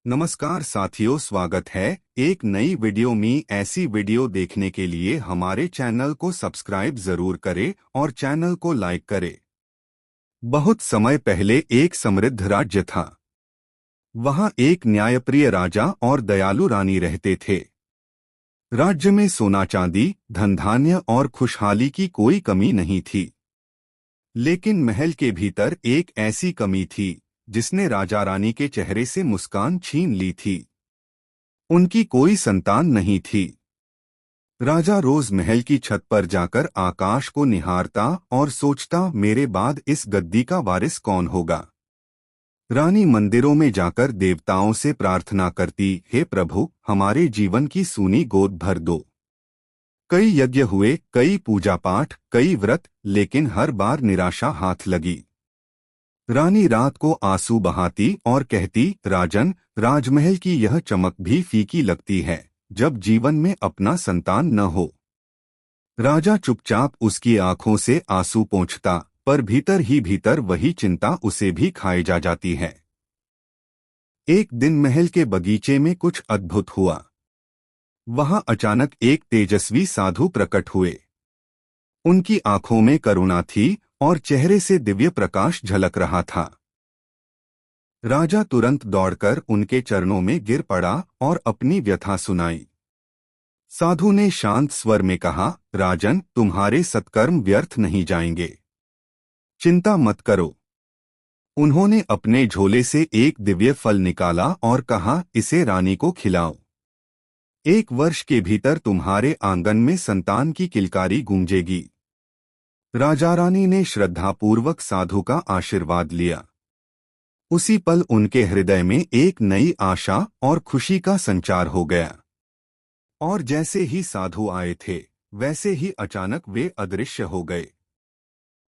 नमस्कार साथियों, स्वागत है एक नई वीडियो में। ऐसी वीडियो देखने के लिए हमारे चैनल को सब्सक्राइब जरूर करें और चैनल को लाइक करें। बहुत समय पहले एक समृद्ध राज्य था। वहां एक न्यायप्रिय राजा और दयालु रानी रहते थे। राज्य में सोना चांदी, धन धान्य और खुशहाली की कोई कमी नहीं थी। लेकिन महल के भीतर एक ऐसी कमी थी जिसने राजा रानी के चेहरे से मुस्कान छीन ली थी। उनकी कोई संतान नहीं थी। राजा रोज महल की छत पर जाकर आकाश को निहारता और सोचता, मेरे बाद इस गद्दी का वारिस कौन होगा। रानी मंदिरों में जाकर देवताओं से प्रार्थना करती, हे प्रभु, हमारे जीवन की सूनी गोद भर दो। कई यज्ञ हुए, कई पूजा पाठ, कई व्रत, लेकिन हर बार निराशा हाथ लगी। रानी रात को आंसू बहाती और कहती, राजन, राजमहल की यह चमक भी फीकी लगती है जब जीवन में अपना संतान न हो। राजा चुपचाप उसकी आंखों से आंसू पोंछता, पर भीतर ही भीतर वही चिंता उसे भी खाए जा जाती है। एक दिन महल के बगीचे में कुछ अद्भुत हुआ। वहां अचानक एक तेजस्वी साधु प्रकट हुए। उनकी आंखों में करुणा थी और चेहरे से दिव्य प्रकाश झलक रहा था। राजा तुरंत दौड़कर उनके चरणों में गिर पड़ा और अपनी व्यथा सुनाई। साधु ने शांत स्वर में कहा, राजन, तुम्हारे सत्कर्म व्यर्थ नहीं जाएंगे। चिंता मत करो। उन्होंने अपने झोले से एक दिव्य फल निकाला और कहा, इसे रानी को खिलाओ। 1 वर्ष के भीतर तुम्हारे आंगन में संतान की किलकारी गूंजेगी। राजा रानी ने श्रद्धापूर्वक साधु का आशीर्वाद लिया। उसी पल उनके हृदय में एक नई आशा और खुशी का संचार हो गया। और जैसे ही साधु आए थे, वैसे ही अचानक वे अदृश्य हो गए।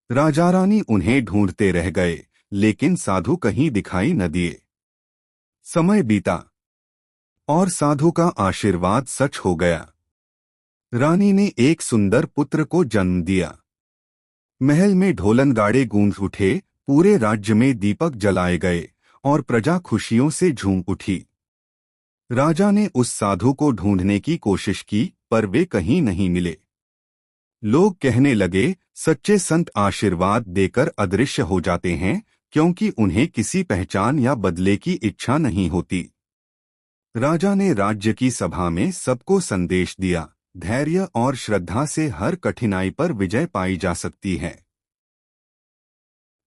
राजा रानी उन्हें ढूंढते रह गए, लेकिन साधु कहीं दिखाई न दिए। समय बीता और साधु का आशीर्वाद सच हो गया। रानी ने एक सुंदर पुत्र को जन्म दिया। महल में ढोलन गाड़े गूंज उठे, पूरे राज्य में दीपक जलाए गए और प्रजा खुशियों से झूम उठी। राजा ने उस साधु को ढूंढने की कोशिश की, पर वे कहीं नहीं मिले। लोग कहने लगे, सच्चे संत आशीर्वाद देकर अदृश्य हो जाते हैं, क्योंकि उन्हें किसी पहचान या बदले की इच्छा नहीं होती। राजा ने राज्य की सभा में सबको संदेश दिया, धैर्य और श्रद्धा से हर कठिनाई पर विजय पाई जा सकती है।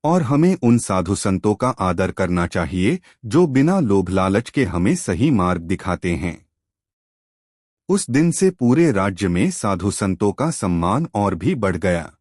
और हमें उन साधु संतों का आदर करना चाहिए जो बिना लोभ लालच के हमें सही मार्ग दिखाते हैं। उस दिन से पूरे राज्य में साधु संतों का सम्मान और भी बढ़ गया।